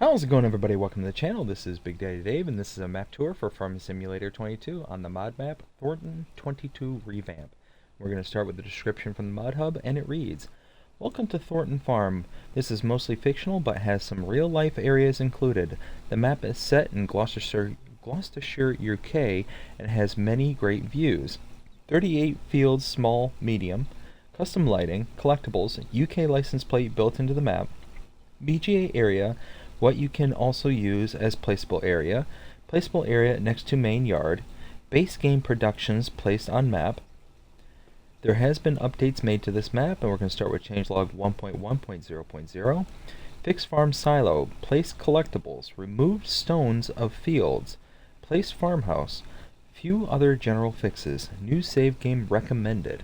How's it going, everybody? Welcome to the channel. This is Big Daddy Dave, and this is a map tour for Farming Simulator 22 on the mod map Thornton 22 Revamp. We're going to start with the description from the mod hub, and it reads, "Welcome to Thornton Farm. This is mostly fictional, but has some real-life areas included. The map is set in Gloucestershire, UK, and has many great views. 38 fields, small, medium, custom lighting, collectibles, UK license plate built into the map, BGA area, what you can also use as placeable area next to main yard, base game productions placed on map. There has been updates made to this map, and we're going to start with changelog 1.1.0.0. Fix farm silo, place collectibles, removed stones of fields, place farmhouse, few other general fixes, new save game recommended."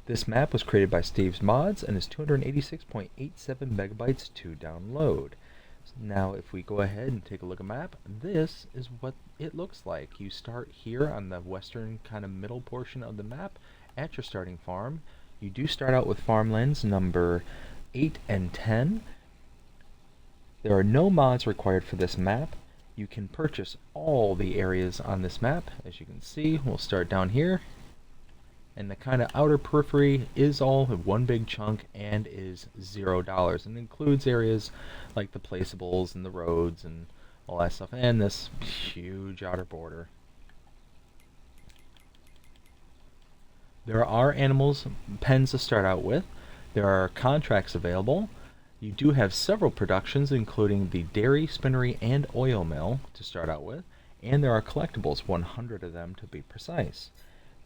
This map was created by Steve's Mods and is 286.87 megabytes to download. Now if we go ahead and take a look at the map, this is what it looks like. You start here on the western kind of middle portion of the map at your starting farm. You do start out with farmlands number 8 and 10. There are no mods required for this map. You can purchase all the areas on this map. As you can see, we'll start down here. And the kind of outer periphery is all one big chunk and is $0, and includes areas like the placeables and the roads and all that stuff, and this huge outer border. There are animals pens to start out with. There are contracts available. You do have several productions, including the dairy, spinnery, and oil mill to start out with, and there are collectibles, 100 of them to be precise.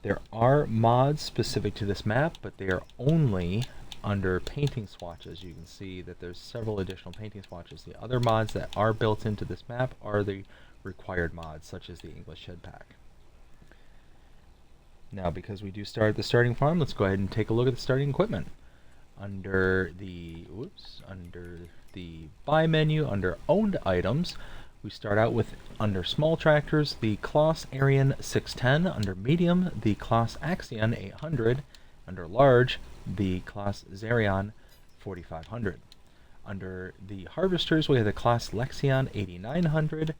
There are mods specific to this map, but they are only under painting swatches. You can see that there's several additional painting swatches. The other mods that are built into this map are the required mods, such as the English Shed Pack. Now, because we do start at the starting farm, let's go ahead and take a look at the starting equipment. Under the buy menu, under owned items, we start out with, under small tractors, the Kloss Arian 610. Under medium, the Kloss Axion 800. Under large, the Kloss Zarion 4500. Under the harvesters, we have the Kloss Lexion 8900.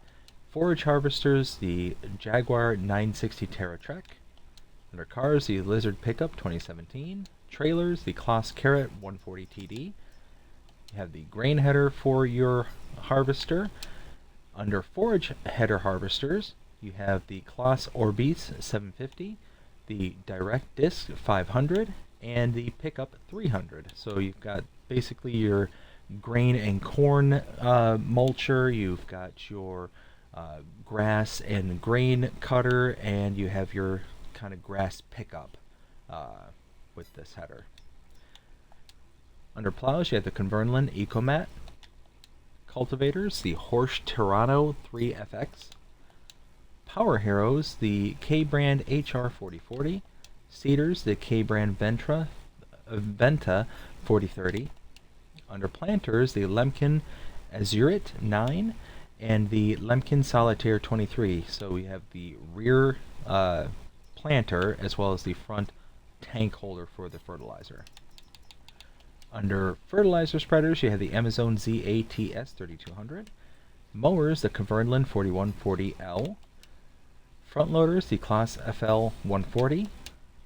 Forage harvesters, the Jaguar 960 Terra Trek. Under cars, the Lizard Pickup 2017. Trailers, the Kloss Carrot 140 TD. You have the grain header for your harvester. Under forage header harvesters, you have the Kloss Orbis 750, the Direct Disc 500, and the Pickup 300. So you've got basically your grain and corn mulcher, you've got your grass and grain cutter, and you have your kind of grass pickup with this header. Under plows, you have the Convernland Ecomat. Cultivators, the Horsch Tirano 3FX. Power Heroes, the K-Brand HR4040. Seeders, the K-Brand Venta 4030. Under planters, the Lemken Azurit 9 and the Lemken Solitaire 23. So we have the rear planter as well as the front tank holder for the fertilizer. Under fertilizer spreaders, you have the Amazon ZATS 3200. Mowers, the Convernland 4140L. Front loaders, the Kloss FL 140.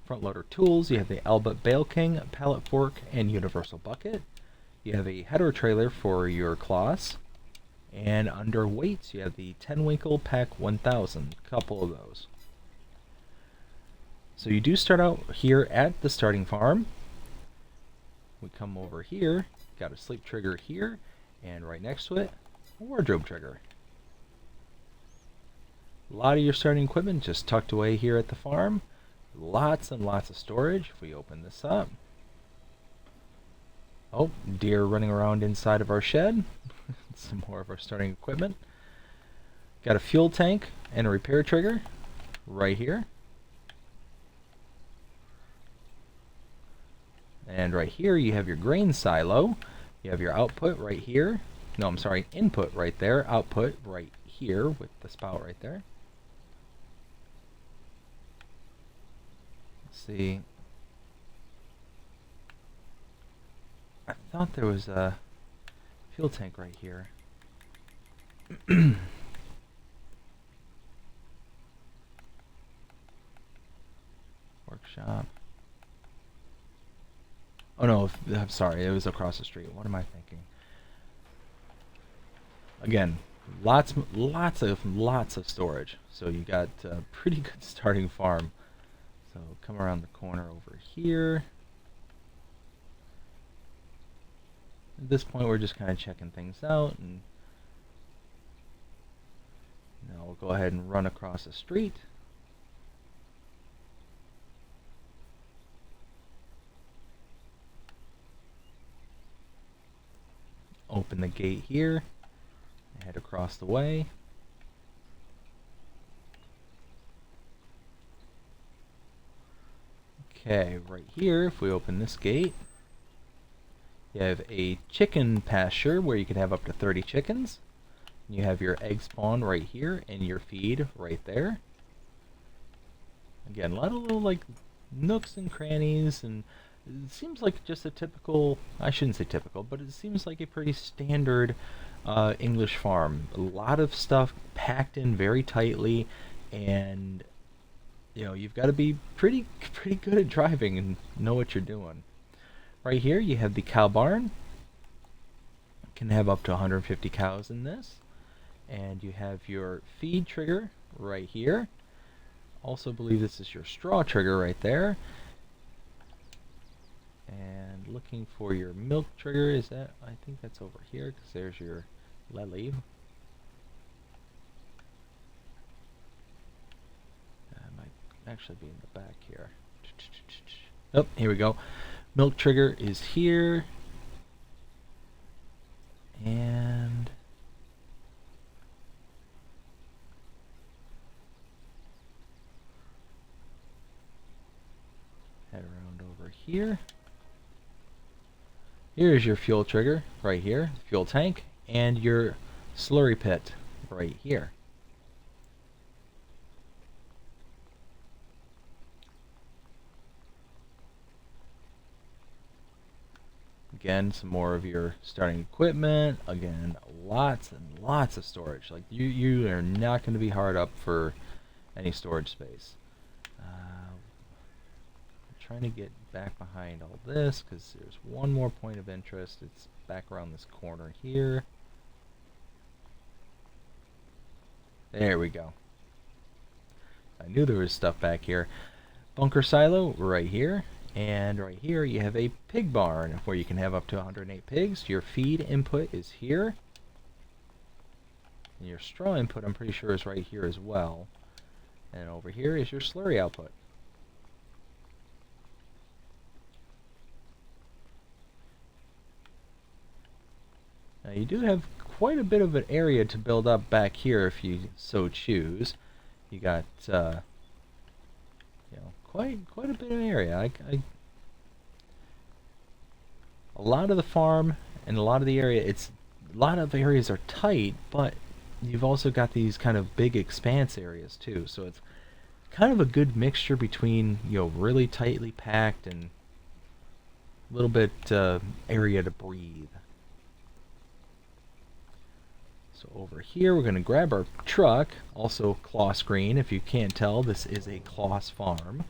Front loader tools, you have the Albert Bale King pallet fork and universal bucket. You have a header trailer for your Kloss. And under weights, you have the Tenwinkle Pack 1000, a couple of those. So you do start out here at the starting farm. We come over here, got a sleep trigger here, and right next to it, a wardrobe trigger. A lot of your starting equipment just tucked away here at the farm. Lots and lots of storage. If we open this up, oh, deer running around inside of our shed. Some more of our starting equipment. Got a fuel tank and a repair trigger right here. And right here you have your grain silo. You have your output right here. No, I'm sorry, input right there. Output right here with the spout right there. Let's see. I thought there was a fuel tank right here. Workshop. Oh no, I'm sorry, it was across the street. What am I thinking? Again, lots of storage. So you got a pretty good starting farm. So come around the corner over here. At this point, we're just kind of checking things out, and now we'll go ahead and run across the street. Open the gate here, head across the way. Okay, right here, if we open this gate, you have a chicken pasture where you can have up to 30 chickens. You have your egg spawn right here and your feed right there. Again, a lot of little like nooks and crannies, and it seems like just a typical, I shouldn't say typical, but it seems like a pretty standard English farm. A lot of stuff packed in very tightly, and you know, you've got to be pretty good at driving and know what you're doing. Right here you have the cow barn. Can have up to 150 cows in this. And you have your feed trigger right here. Also believe this is your straw trigger right there. And looking for your milk trigger, is that, I think that's over here, because there's your lily. That might actually be in the back here. Oh, here we go. Milk trigger is here. And head around over here. Here's your fuel trigger right here, fuel tank, and your slurry pit right here. Again, some more of your starting equipment. Again, lots and lots of storage. Like you are not going to be hard up for any storage space. I'm trying to get back behind all this because there's one more point of interest. It's back around this corner here. There we go. I knew there was stuff back here. Bunker silo right here. And right here you have a pig barn where you can have up to 108 pigs. Your feed input is here. And your straw input, I'm pretty sure, is right here as well. And over here is your slurry output. Now you do have quite a bit of an area to build up back here if you so choose. You got you know, quite a bit of area. A lot of the farm and a lot of the area, a lot of areas are tight, but you've also got these kind of big expanse areas too. So it's kind of a good mixture between, you know, really tightly packed and a little bit area to breathe. So over here we're going to grab our truck, also claw screen. If you can't tell, this is a Claus farm.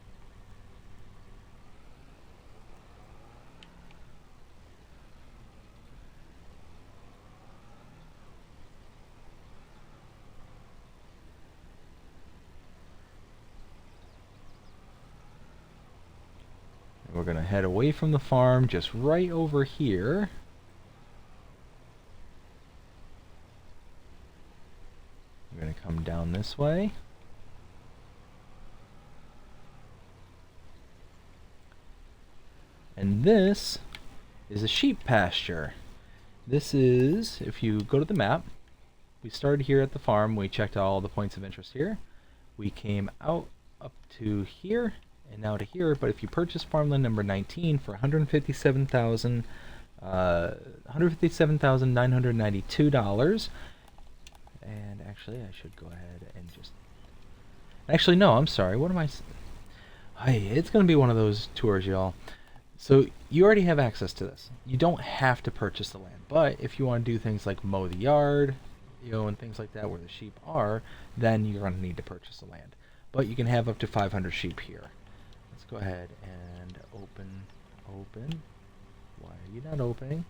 And we're going to head away from the farm just right over here. We're going to come down this way. And this is a sheep pasture. This is, if you go to the map, we started here at the farm, we checked all the points of interest here. We came out up to here and now to here, but if you purchase farmland number 19 for $157,992, and actually, I should go ahead and just... Actually, no, I'm sorry. What am I... Hey, it's going to be one of those tours, y'all. So, you already have access to this. You don't have to purchase the land. But, if you want to do things like mow the yard, and things like that where the sheep are, then you're going to need to purchase the land. But you can have up to 500 sheep here. Let's go ahead and open. Why are you not opening?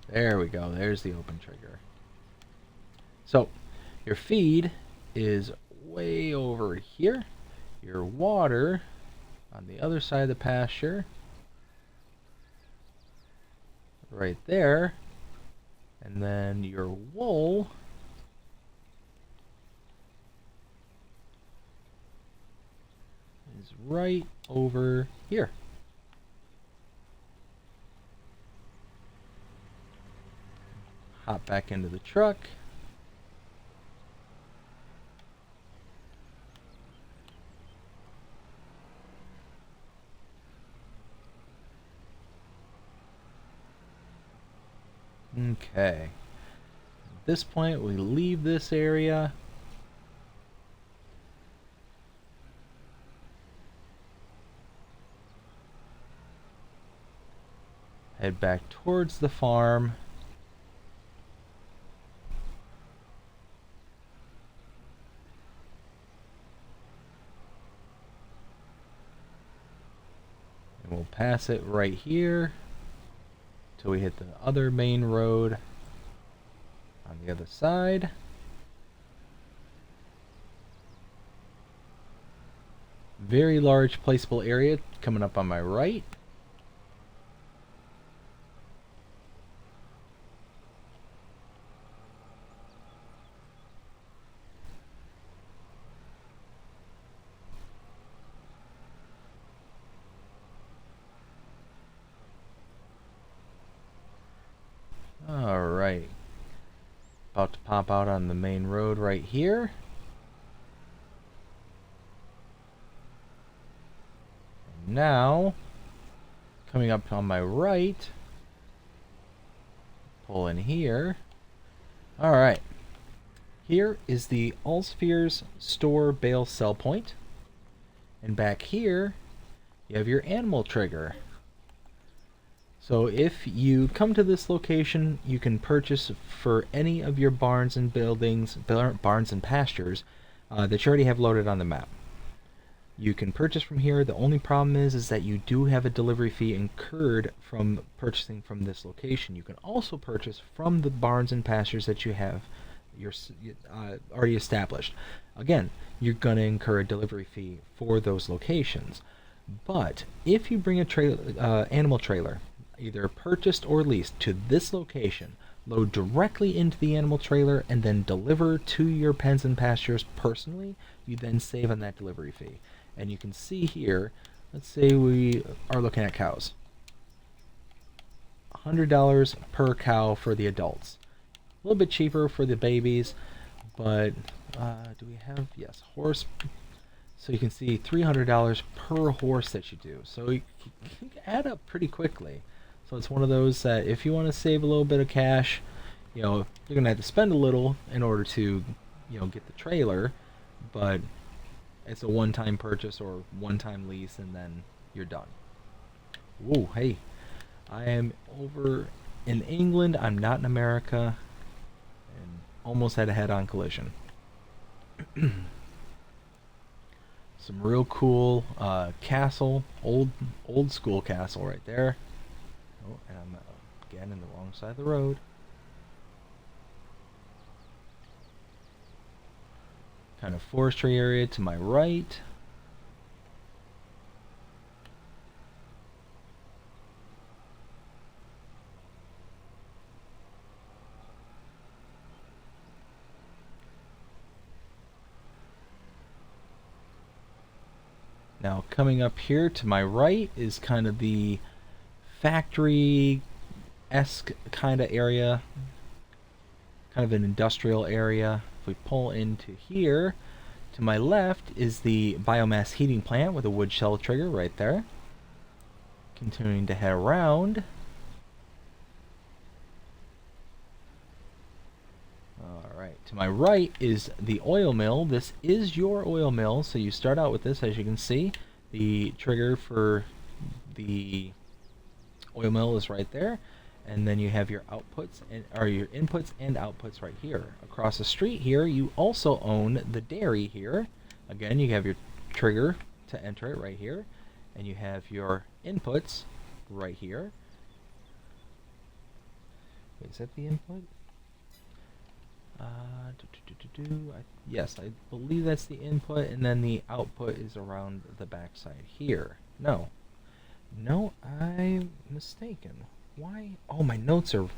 There we go. There's the open trigger. So your feed is way over here. Your water on the other side of the pasture, right there. And then your wool is right over here. Hop back into the truck. Okay. At this point, we leave this area. Head back towards the farm. And we'll pass it right here till we hit the other main road on the other side. Very large placeable area coming up on my right. Alright. About to pop out on the main road right here. And now, coming up on my right, pull in here. Alright. Here is the Allspheres store bale sell point. And back here, you have your animal trigger. So if you come to this location, you can purchase for any of your barns and buildings, barns and pastures that you already have loaded on the map. You can purchase from here. The only problem is that you do have a delivery fee incurred from purchasing from this location. You can also purchase from the barns and pastures that you have already established. Again, you're going to incur a delivery fee for those locations. But if you bring a animal trailer, either purchased or leased, to this location, load directly into the animal trailer, and then deliver to your pens and pastures personally, you then save on that delivery fee. And you can see here, let's say we are looking at cows. $100 per cow for the adults. A little bit cheaper for the babies, but do we have, yes, horse. So you can see $300 per horse that you do. So you can add up pretty quickly. So it's one of those that if you want to save a little bit of cash, you're going to have to spend a little in order to, get the trailer, but it's a one-time purchase or one-time lease, and then you're done. Whoa, hey, I am over in England. I'm not in America, and almost had a head-on collision. Some real cool castle, old school castle right there. Oh, and I'm again in the wrong side of the road. Kind of forestry area to my right. Now coming up here to my right is kind of the factory-esque kind of area, kind of an industrial area. If we pull into here, to my left is the biomass heating plant with a wood shell trigger right there. Continuing to head around. Alright, to my right is the oil mill. This is your oil mill, so you start out with this, as you can see. The trigger for the oil mill is right there, and then you have your outputs and or your inputs and outputs right here. Across the street here, you also own the dairy here. Again, you have your trigger to enter it right here, and you have your inputs right here. Wait, is that the input? Yes, I believe that's the input, and then the output is around the backside here. No, I'm mistaken. Why? Oh, my notes are.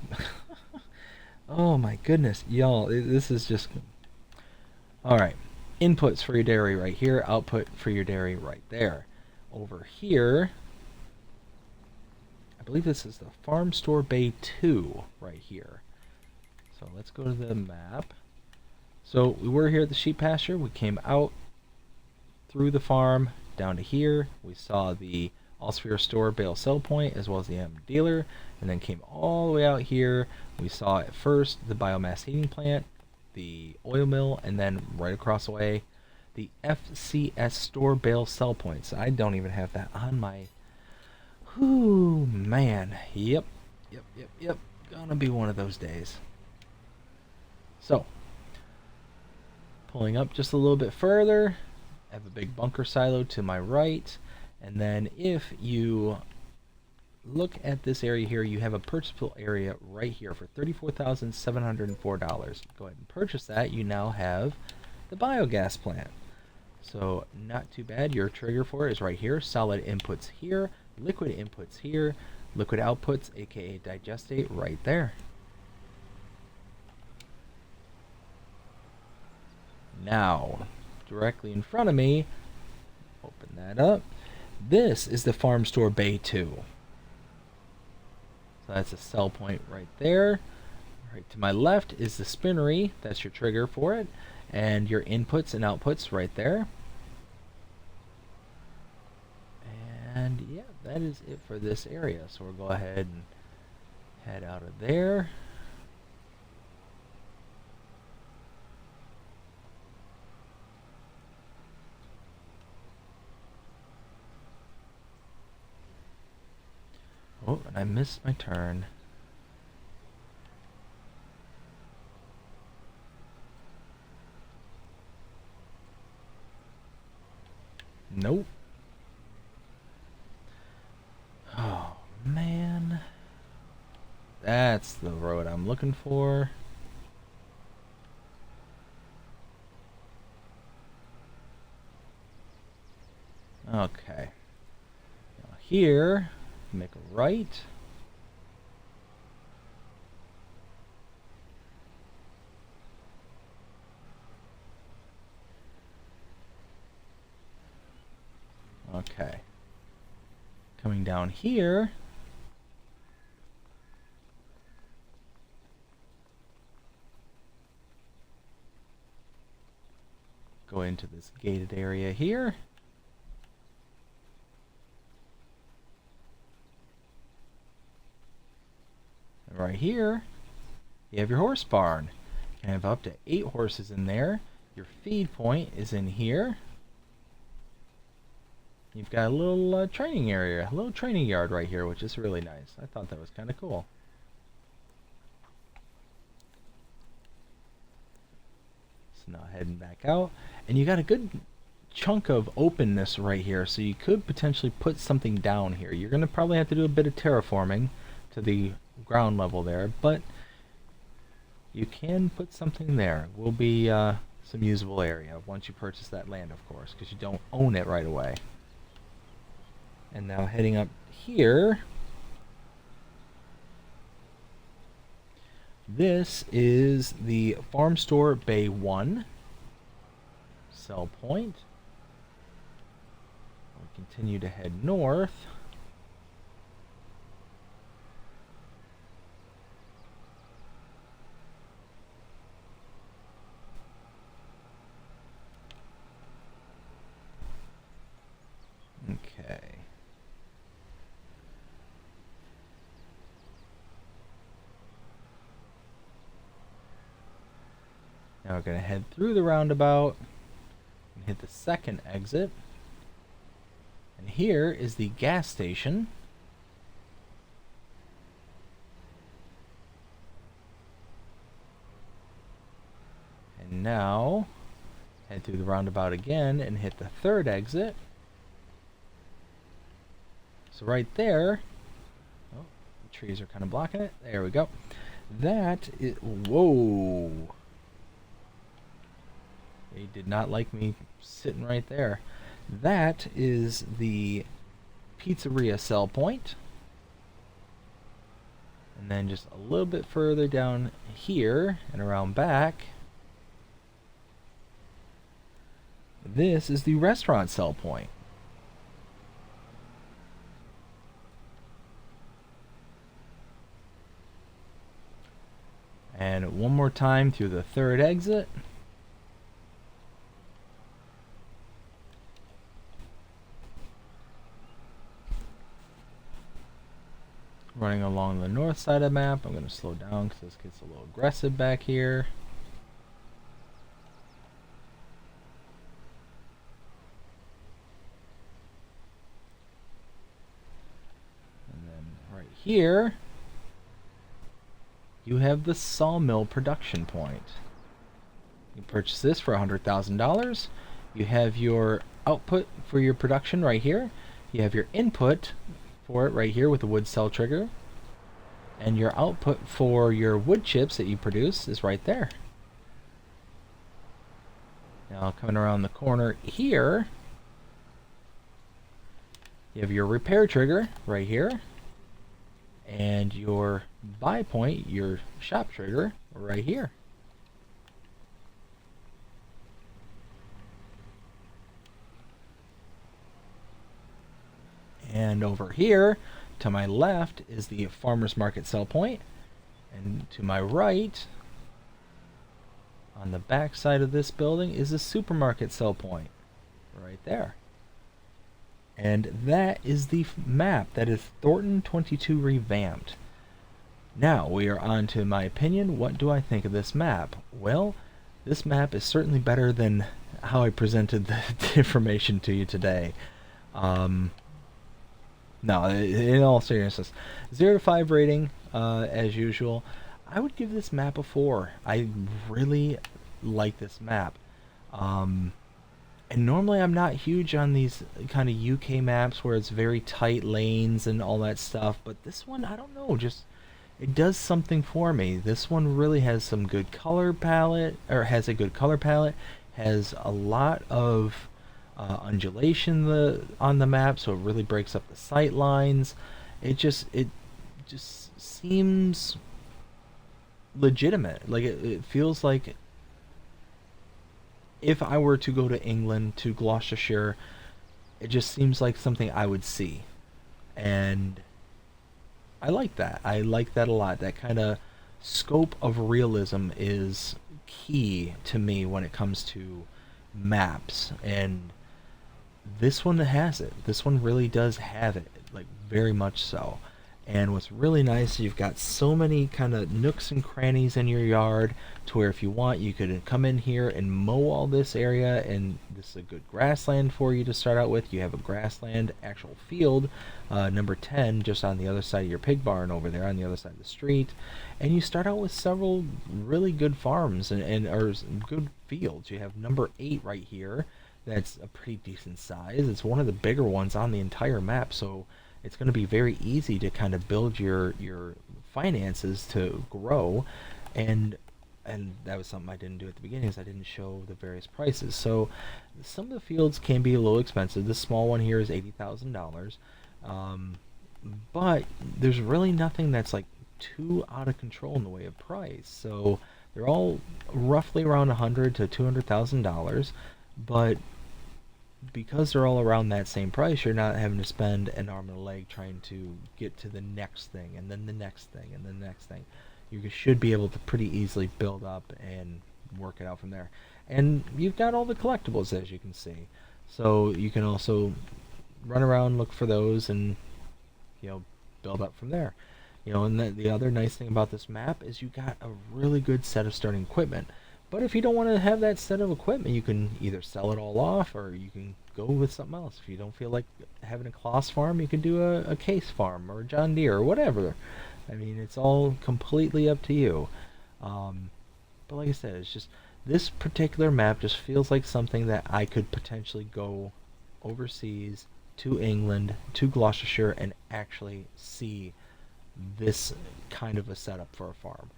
Oh my goodness, y'all! This is just. All right, inputs for your dairy right here, output for your dairy right there. Over here, I believe this is the Farm Store Bay 2 right here. So let's go to the map. So we were here at the sheep pasture. We came out through the farm down to here. We saw the Allsphere store bale sell point as well as the M dealer, and then came all the way out here. We saw at first the biomass heating plant, the oil mill, and then right across the way the FCS store bale sell points. I don't even have that on my. Whoo, man. Yep. Gonna be one of those days. So, pulling up just a little bit further, I have a big bunker silo to my right, and then if you look at this area here, you have a purchasable area right here for $34,704. Go ahead and purchase that. You now have the biogas plant. So, not too bad. Your trigger for it is right here. Solid inputs here, liquid inputs here, liquid outputs, aka digestate, right there. Now, directly in front of me, open that up. This is the Farm Store Bay 2. So that's a sell point right there. Right to my left is the spinnery. That's your trigger for it. And your inputs and outputs right there. And yeah, that is it for this area. So we'll go ahead and head out of there. Oh, and I missed my turn. Nope. Oh, man. That's the road I'm looking for. Okay. Now here, make a right. Okay. Coming down here. Go into this gated area here. And right here, you have your horse barn. You can have up to 8 horses in there. Your feed point is in here. You've got a little training area, a little training yard right here, which is really nice. I thought that was kind of cool. So now heading back out, and you got a good chunk of openness right here, so you could potentially put something down here. You're going to probably have to do a bit of terraforming to the ground level there, but you can put something there. Will be some usable area once you purchase that land, of course, because you don't own it right away. And now heading up here, this is the Farm Store Bay 1 sell point. We'll continue to head north. Okay. Now we're going to head through the roundabout and hit the second exit. And here is the gas station. can now head through the roundabout again and hit the third exit. So right there, oh, the trees are kind of blocking it. There we go. That is, whoa. They did not like me sitting right there. That is the pizzeria sell point. And then just a little bit further down here and around back, this is the restaurant sell point. And one more time through the third exit. Running along the north side of the map. I'm going to slow down because this gets a little aggressive back here. And then right here, you have the sawmill production point. You purchase this for $100,000. You have your output for your production right here. You have your input for it right here with the wood cell trigger, and your output for your wood chips that you produce is right there. Now coming around the corner here, you have your repair trigger right here, and your buy point, your shop trigger right here. And over here, to my left, is the farmer's market sell point. And to my right, on the back side of this building, is the supermarket sell point. Right there. And that is the map. That is Thornton 22 Revamped. Now, we are on to my opinion. What do I think of this map? Well, this map is certainly better than how I presented the information to you today. No, in all seriousness, 0 to 5 rating, as usual. I would give this map a 4. I really like this map. And normally I'm not huge on these kind of UK maps where it's very tight lanes and all that stuff, but this one, I don't know, just it does something for me. This one really has some good color palette, or has a good color palette, has a lot of undulation on the map, so it really breaks up the sight lines. It just seems legitimate. Like it feels like if I were to go to England, to Gloucestershire, it just seems like something I would see, and I like that. I like that a lot. That kind of scope of realism is key to me when it comes to maps, and this one has it. This one really does have it, like very much so. And what's really nice, you've got so many kind of nooks and crannies in your yard to where if you want, you could come in here and mow all this area, and this is a good grassland for you to start out with. You have a grassland actual field, number 10, just on the other side of your pig barn over there on the other side of the street. And you start out with several really good farms or good fields. You have number 8 right here. That's a pretty decent size. It's one of the bigger ones on the entire map, so it's going to be very easy to kind of build your finances to grow. And that was something I didn't do at the beginning, is I didn't show the various prices. So some of the fields can be a little expensive. This small one here is $80,000, but there's really nothing that's like too out of control in the way of price. So they're all roughly around $100,000 to $200,000, but because they're all around that same price, you're not having to spend an arm and a leg trying to get to the next thing, and then the next thing, and the next thing. You should be able to pretty easily build up and work it out from there. And you've got all the collectibles, as you can see. So you can also run around, look for those, and build up from there. And the other nice thing about this map is you got a really good set of starting equipment. But if you don't want to have that set of equipment, you can either sell it all off, or you can go with something else. If you don't feel like having a Kloss farm, you can do a Case farm or a John Deere or whatever. I mean, it's all completely up to you. But like I said, it's just This particular map just feels like something that I could potentially go overseas to England, to Gloucestershire, and actually see this kind of a setup for a farm.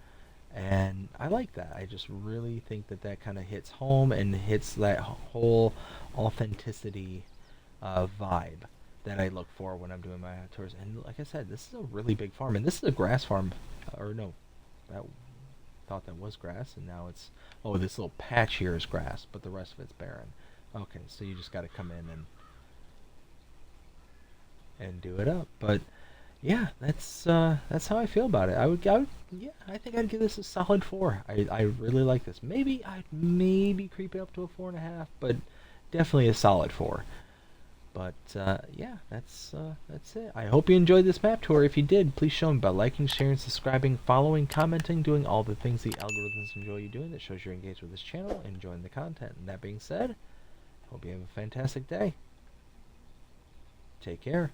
And I like that. I just really think that that kind of hits home and hits that whole authenticity vibe that I look for when I'm doing my tours. And like I said, this is a really big farm, and this is a grass farm, or no, that thought that was grass, and now it's, oh, this little patch here is grass, but the rest of it's barren. Okay, so you just got to come in and do it up. But yeah, that's how I feel about it. Yeah, I think I'd give this a solid 4. I really like this. Maybe I'd maybe creep it up to a 4.5, but definitely a solid 4. But yeah, that's it. I hope you enjoyed this map tour. If you did, please show me by liking, sharing, subscribing, following, commenting, doing all the things the algorithms enjoy you doing. That shows you're engaged with this channel, enjoying the content. And that being said, hope you have a fantastic day. Take care.